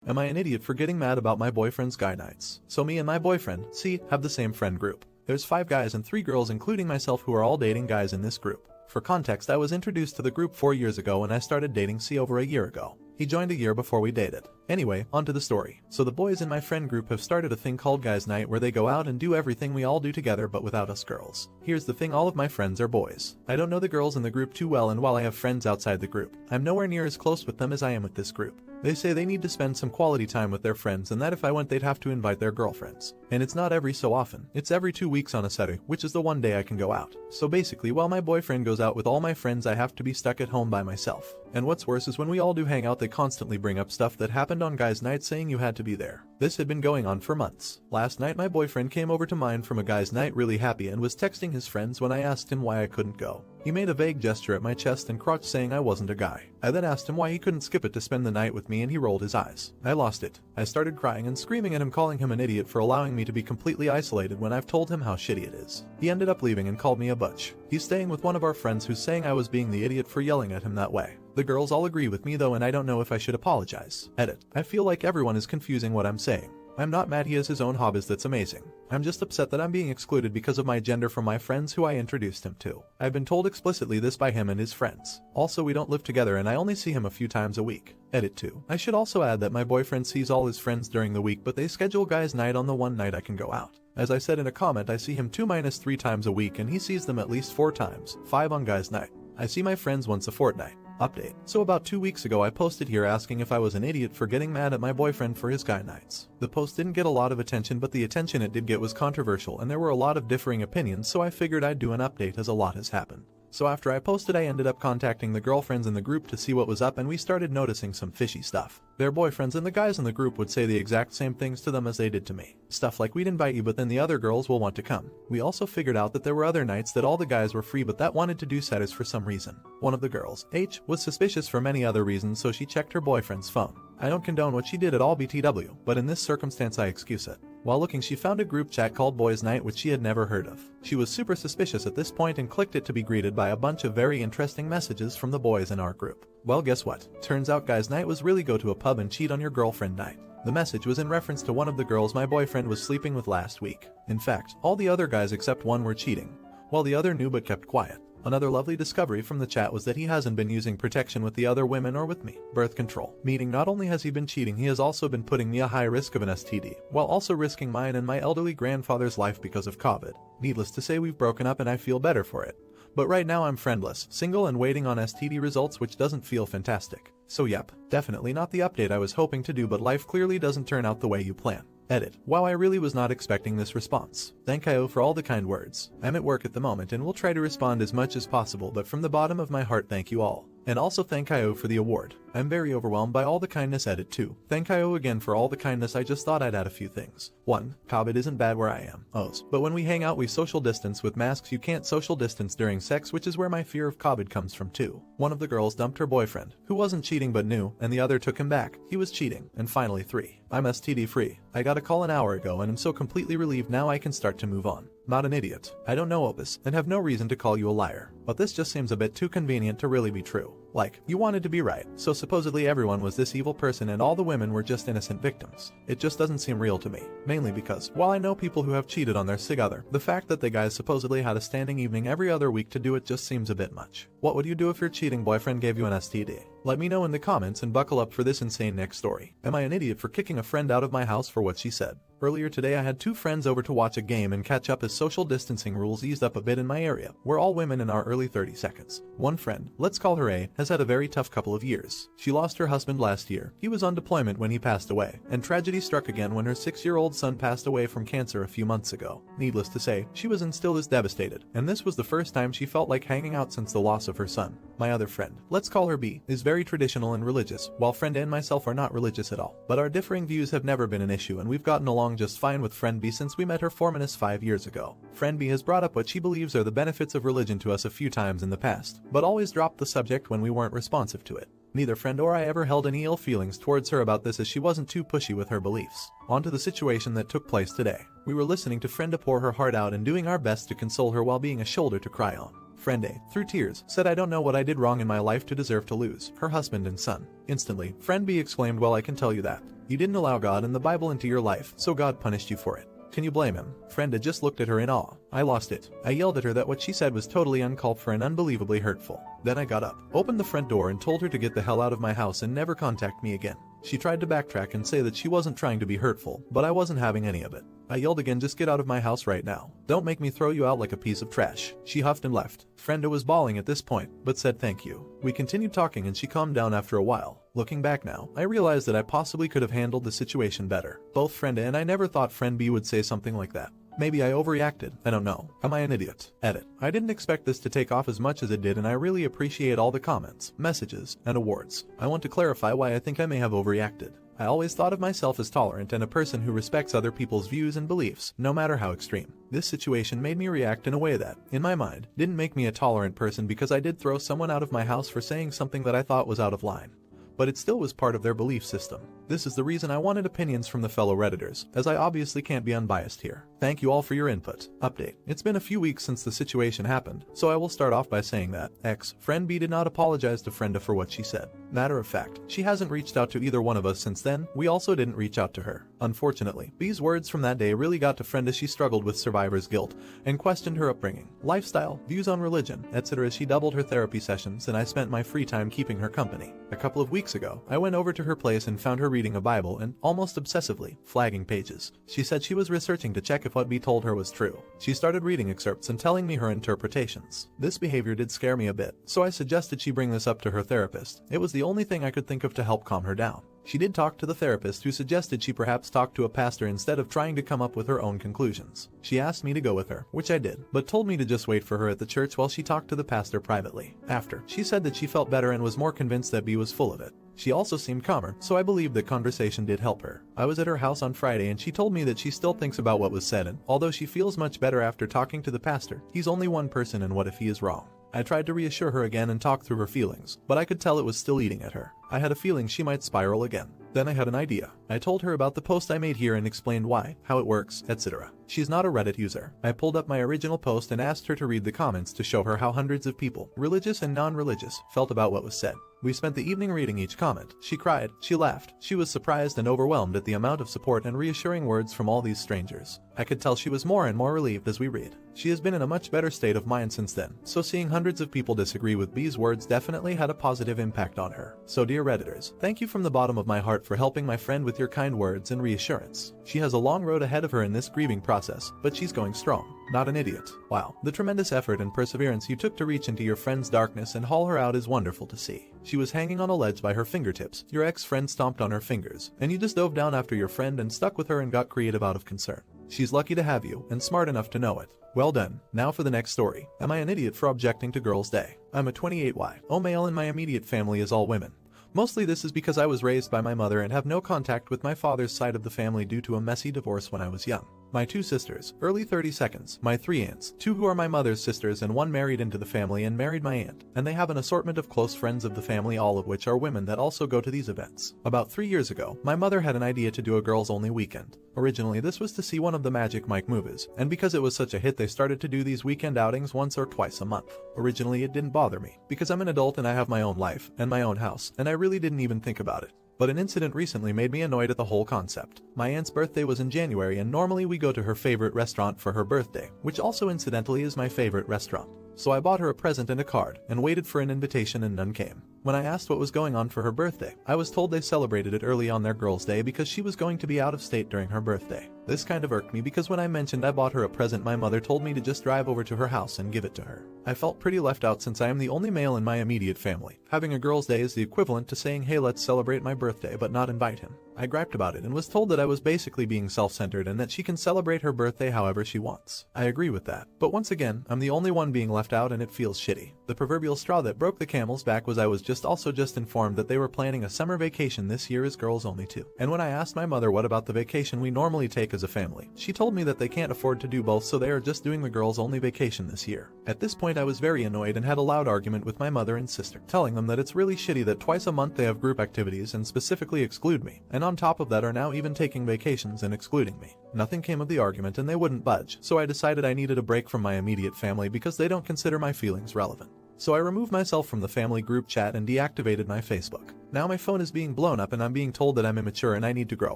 Am I an idiot for getting mad about my boyfriend's guy nights? So me and my boyfriend, C, have the same friend group. There's 5 guys and 3 girls including myself who are all dating guys in this group. For context, I was introduced to the group 4 years ago and I started dating C over a year ago. He joined a year before we dated. Anyway, on to the story. So the boys in my friend group have started a thing called Guys Night where they go out and do everything we all do together but without us girls. Here's the thing, all of my friends are boys. I don't know the girls in the group too well, and while I have friends outside the group, I'm nowhere near as close with them as I am with this group. They say they need to spend some quality time with their friends and that if I went they'd have to invite their girlfriends. And it's not every so often, it's every 2 weeks on a Saturday, which is the one day I can go out. So basically, while my boyfriend goes out with all my friends, I have to be stuck at home by myself. And what's worse is when we all do hang out, they constantly bring up stuff that happened on Guys Night saying you had to be there. This had been going on for months. Last night my boyfriend came over to mine from a Guys Night really happy and was texting his friends when I asked him why I couldn't go. He made a vague gesture at my chest and crotch saying I wasn't a guy. I then asked him why he couldn't skip it to spend the night with me and he rolled his eyes. I lost it. I started crying and screaming at him, calling him an idiot for allowing me to be completely isolated when I've told him how shitty it is. He ended up leaving and called me a butch. He's staying with one of our friends who's saying I was being the idiot for yelling at him that way. The girls all agree with me though, and I don't know if I should apologize. Edit. I feel like everyone is confusing what I'm saying. I'm not mad he has his own hobbies, that's amazing. I'm just upset that I'm being excluded because of my gender from my friends who I introduced him to. I've been told explicitly this by him and his friends. Also, we don't live together and I only see him a few times a week. Edit 2. I should also add that my boyfriend sees all his friends during the week, but they schedule Guys Night on the one night I can go out. As I said in a comment, I see him 2-3 times a week and he sees them at least 4 times, 5 on Guys Night. I see my friends once a fortnight. Update. So about 2 weeks ago I posted here asking if I was an idiot for getting mad at my boyfriend for his guy nights. The post didn't get a lot of attention, but the attention it did get was controversial and there were a lot of differing opinions, so I figured I'd do an update as a lot has happened. So after I posted, I ended up contacting the girlfriends in the group to see what was up, and we started noticing some fishy stuff. Their boyfriends and the guys in the group would say the exact same things to them as they did to me. Stuff like, we'd invite you but then the other girls will want to come. We also figured out that there were other nights that all the guys were free but that wanted to do setters for some reason. One of the girls, H, was suspicious for many other reasons, so she checked her boyfriend's phone. I don't condone what she did at all, BTW, but in this circumstance I excuse it. While looking, she found a group chat called Boys Night which she had never heard of. She was super suspicious at this point and clicked it to be greeted by a bunch of very interesting messages from the boys in our group. Well, guess what? Turns out Guys Night was really go to a pub and cheat on your girlfriend night. The message was in reference to one of the girls my boyfriend was sleeping with last week. In fact, all the other guys except one were cheating, while the other knew but kept quiet. Another lovely discovery from the chat was that he hasn't been using protection with the other women or with me. Birth control. Meaning not only has he been cheating, he has also been putting me at high risk of an STD, while also risking mine and my elderly grandfather's life because of COVID. Needless to say, we've broken up and I feel better for it. But right now I'm friendless, single and waiting on STD results, which doesn't feel fantastic. So yep, definitely not the update I was hoping to do, but life clearly doesn't turn out the way you plan. Edit. Wow, I really was not expecting this response. Thank you for all the kind words. I'm at work at the moment and will try to respond as much as possible, but from the bottom of my heart, thank you all. And also thank you for the award. I'm very overwhelmed by all the kindness. Edit 2. Thank you again for all the kindness. I just thought I'd add a few things. 1. COVID isn't bad where I am. But when we hang out we social distance with masks. You can't social distance during sex, which is where my fear of COVID comes from. 2. One of the girls dumped her boyfriend, who wasn't cheating but knew, and the other took him back. He was cheating. And finally 3. I'm STD free. I got a call an hour ago and I'm so completely relieved now I can start to move on. Not an idiot. I don't know Opus, and have no reason to call you a liar. But this just seems a bit too convenient to really be true. Like, you wanted to be right, so supposedly everyone was this evil person and all the women were just innocent victims. It just doesn't seem real to me. Mainly because, while I know people who have cheated on their sig other, the fact that the guys supposedly had a standing evening every other week to do it just seems a bit much. What would you do if your cheating boyfriend gave you an STD? Let me know in the comments and buckle up for this insane next story. Am I an idiot for kicking a friend out of my house for what she said? Earlier today I had 2 friends over to watch a game and catch up as social distancing rules eased up a bit in my area. We're all women in our early 30 seconds. One friend, let's call her A, has had a very tough couple of years. She lost her husband last year. He was on deployment when he passed away, and tragedy struck again when her 6-year-old son passed away from cancer a few months ago. Needless to say, she was and still is devastated, and this was the first time she felt like hanging out since the loss of her son. My other friend, let's call her B, is very traditional and religious, while friend A and myself are not religious at all. But our differing views have never been an issue and we've gotten along just fine with friend B since we met her 5 years ago. Friend B has brought up what she believes are the benefits of religion to us a few times in the past, but always dropped the subject when we weren't responsive to it. Neither friend or I ever held any ill feelings towards her about this, as she wasn't too pushy with her beliefs. On to the situation that took place today. We were listening to friend A pour her heart out and doing our best to console her while being a shoulder to cry on. Friend A, through tears, said I don't know what I did wrong in my life to deserve to lose her husband and son. Instantly, friend B exclaimed, well, I can tell you that. You didn't allow God and the Bible into your life, so God punished you for it. Can you blame him? Friend A just looked at her in awe. I lost it. I yelled at her that what she said was totally uncalled for and unbelievably hurtful. Then I got up, opened the front door and told her to get the hell out of my house and never contact me again. She tried to backtrack and say that she wasn't trying to be hurtful, but I wasn't having any of it. I yelled again, just get out of my house right now. Don't make me throw you out like a piece of trash. She huffed and left. Friend A was bawling at this point, but said thank you. We continued talking and she calmed down after a while. Looking back now, I realized that I possibly could have handled the situation better. Both friend A and I never thought friend B would say something like that. Maybe I overreacted, I don't know. Am I an idiot? Edit. I didn't expect this to take off as much as it did and I really appreciate all the comments, messages, and awards. I want to clarify why I think I may have overreacted. I always thought of myself as tolerant and a person who respects other people's views and beliefs, no matter how extreme. This situation made me react in a way that, in my mind, didn't make me a tolerant person because I did throw someone out of my house for saying something that I thought was out of line. But it still was part of their belief system. This is the reason I wanted opinions from the fellow Redditors, as I obviously can't be unbiased here. Thank you all for your input. Update. It's been a few weeks since the situation happened, so I will start off by saying that friend B did not apologize to friend A for what she said. Matter of fact, she hasn't reached out to either one of us since then. We also didn't reach out to her. Unfortunately, B's words from that day really got to friend as she struggled with survivor's guilt and questioned her upbringing, lifestyle, views on religion, etc. as she doubled her therapy sessions and I spent my free time keeping her company. A couple of weeks ago, I went over to her place and found her reading a Bible and, almost obsessively, flagging pages. She said she was researching to check if what B told her was true. She started reading excerpts and telling me her interpretations. This behavior did scare me a bit, so I suggested she bring this up to her therapist. It was the only thing I could think of to help calm her down. She did talk to the therapist, who suggested she perhaps talk to a pastor instead of trying to come up with her own conclusions. She asked me to go with her, which I did, but told me to just wait for her at the church while she talked to the pastor privately. After, she said that she felt better and was more convinced that B was full of it. She also seemed calmer, so I believe that conversation did help her. I was at her house on Friday and she told me that she still thinks about what was said, and although she feels much better after talking to the pastor, he's only one person and what if he is wrong? I tried to reassure her again and talk through her feelings, but I could tell it was still eating at her. I had a feeling she might spiral again. Then I had an idea. I told her about the post I made here and explained why, how it works, etc. She's not a Reddit user. I pulled up my original post and asked her to read the comments to show her how hundreds of people, religious and non-religious, felt about what was said. We spent the evening reading each comment. She cried, she laughed, she was surprised and overwhelmed at the amount of support and reassuring words from all these strangers. I could tell she was more and more relieved as we read. She has been in a much better state of mind since then, so seeing hundreds of people disagree with B's words definitely had a positive impact on her. So dear Redditors, thank you from the bottom of my heart for helping my friend with your kind words and reassurance. She has a long road ahead of her in this grieving process, but she's going strong. Not an idiot. Wow, the tremendous effort and perseverance you took to reach into your friend's darkness and haul her out is wonderful to see. She was hanging on a ledge by her fingertips, your ex-friend stomped on her fingers, and you just dove down after your friend and stuck with her and got creative out of concern. She's lucky to have you, and smart enough to know it. Well done. Now for the next story. Am I an idiot for objecting to Girls' Day? I'm a 28Y, male and my immediate family is all women. Mostly this is because I was raised by my mother and have no contact with my father's side of the family due to a messy divorce when I was young. My 2 sisters, early 32nds, my 3 aunts, 2 who are my mother's sisters and 1 married into the family and married my aunt, and they have an assortment of close friends of the family, all of which are women that also go to these events. About 3 years ago, my mother had an idea to do a girls-only weekend. Originally this was to see one of the Magic Mike movies, and because it was such a hit they started to do these weekend outings once or twice a month. Originally it didn't bother me, because I'm an adult and I have my own life, and my own house, and I really didn't even think about it. But an incident recently made me annoyed at the whole concept. My aunt's birthday was in January and normally we go to her favorite restaurant for her birthday, which also incidentally is my favorite restaurant. So I bought her a present and a card, and waited for an invitation and none came. When I asked what was going on for her birthday, I was told they celebrated it early on their girls' day because she was going to be out of state during her birthday. This kind of irked me because when I mentioned I bought her a present, my mother told me to just drive over to her house and give it to her. I felt pretty left out since I am the only male in my immediate family. Having a girls' day is the equivalent to saying, hey, let's celebrate my birthday, but not invite him. I griped about it and was told that I was basically being self-centered and that she can celebrate her birthday however she wants. I agree with that, but once again, I'm the only one being left out and it feels shitty. The proverbial straw that broke the camel's back was I was just just informed that they were planning a summer vacation this year as girls only too. And when I asked my mother what about the vacation we normally take as a family, she told me that they can't afford to do both, so they are just doing the girls only vacation this year. At this point I was very annoyed and had a loud argument with my mother and sister, telling them that it's really shitty that twice a month they have group activities and specifically exclude me, and on top of that are now even taking vacations and excluding me. Nothing came of the argument and they wouldn't budge, so I decided I needed a break from my immediate family because they don't consider my feelings relevant. So I removed myself from the family group chat and deactivated my Facebook. Now my phone is being blown up and I'm being told that I'm immature and I need to grow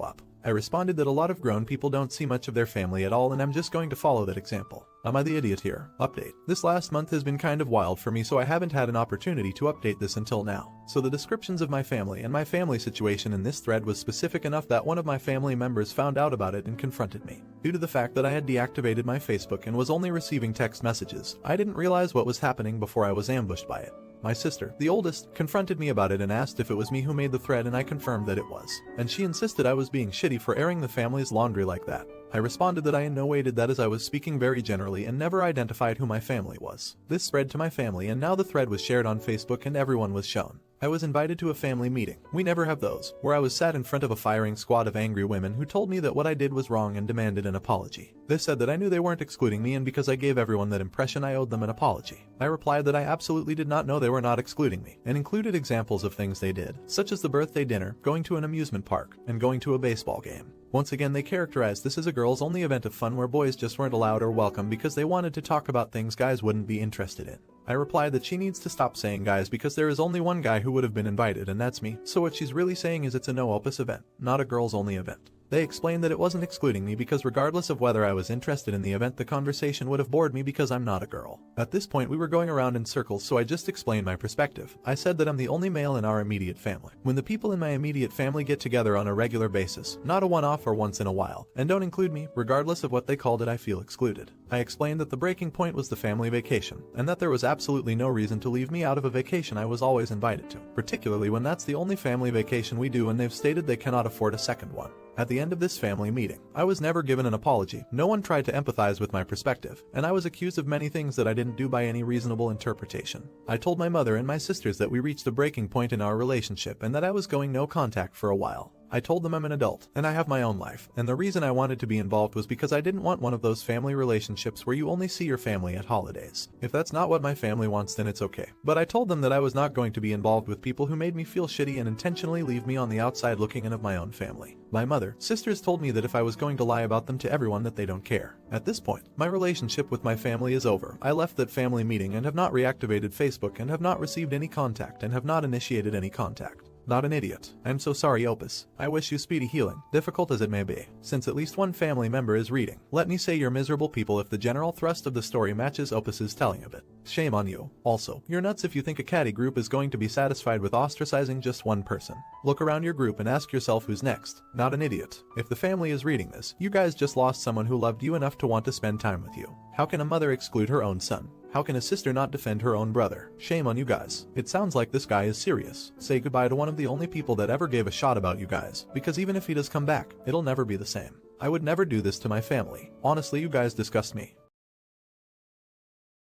up. I responded that a lot of grown people don't see much of their family at all and I'm just going to follow that example. Am I the idiot here? Update. This last month has been kind of wild for me, so I haven't had an opportunity to update this until now. So the descriptions of my family and my family situation in this thread was specific enough that one of my family members found out about it and confronted me. Due to the fact that I had deactivated my Facebook and was only receiving text messages, I didn't realize what was happening before I was ambushed by it. My sister, the oldest, confronted me about it and asked if it was me who made the thread, and I confirmed that it was. And she insisted I was being shitty for airing the family's laundry like that. I responded that I in no way did that, as I was speaking very generally and never identified who my family was. This spread to my family and now the thread was shared on Facebook and everyone was shown. I was invited to a family meeting, we never have those, where I was sat in front of a firing squad of angry women who told me that what I did was wrong and demanded an apology. They said that I knew they weren't excluding me and because I gave everyone that impression I owed them an apology. I replied that I absolutely did not know they were not excluding me, and included examples of things they did, such as the birthday dinner, going to an amusement park, and going to a baseball game. Once again, they characterized this as a girls-only event of fun where boys just weren't allowed or welcome because they wanted to talk about things guys wouldn't be interested in. I replied that she needs to stop saying guys because there is only one guy who would have been invited and that's me, so what she's really saying is it's a no-opus event, not a girls-only event. They explained that it wasn't excluding me because regardless of whether I was interested in the event, the conversation would have bored me because I'm not a girl. At this point we were going around in circles, so I just explained my perspective. I said that I'm the only male in our immediate family. When the people in my immediate family get together on a regular basis, not a one-off or once in a while, and don't include me, regardless of what they called it, I feel excluded. I explained that the breaking point was the family vacation, and that there was absolutely no reason to leave me out of a vacation I was always invited to, particularly when that's the only family vacation we do and they've stated they cannot afford a second one. At the end of this family meeting, I was never given an apology, no one tried to empathize with my perspective, and I was accused of many things that I didn't do by any reasonable interpretation. I told my mother and my sisters that we reached a breaking point in our relationship and that I was going no contact for a while. I told them I'm an adult, and I have my own life, and the reason I wanted to be involved was because I didn't want one of those family relationships where you only see your family at holidays. If that's not what my family wants, then it's okay. But I told them that I was not going to be involved with people who made me feel shitty and intentionally leave me on the outside looking in of my own family. My mother, sisters told me that if I was going to lie about them to everyone that they don't care. At this point, my relationship with my family is over. I left that family meeting and have not reactivated Facebook and have not received any contact and have not initiated any contact. Not an idiot. I'm so sorry, Opus. I wish you speedy healing, difficult as it may be, since at least one family member is reading. Let me say you're miserable people if the general thrust of the story matches Opus's telling of it. Shame on you. Also, you're nuts if you think a catty group is going to be satisfied with ostracizing just one person. Look around your group and ask yourself who's next. Not an idiot. If the family is reading this, you guys just lost someone who loved you enough to want to spend time with you. How can a mother exclude her own son? How can a sister not defend her own brother? Shame on you guys. It sounds like this guy is serious. Say goodbye to one of the only people that ever gave a shot about you guys, because even if he does come back, it'll never be the same. I would never do this to my family. Honestly, you guys disgust me.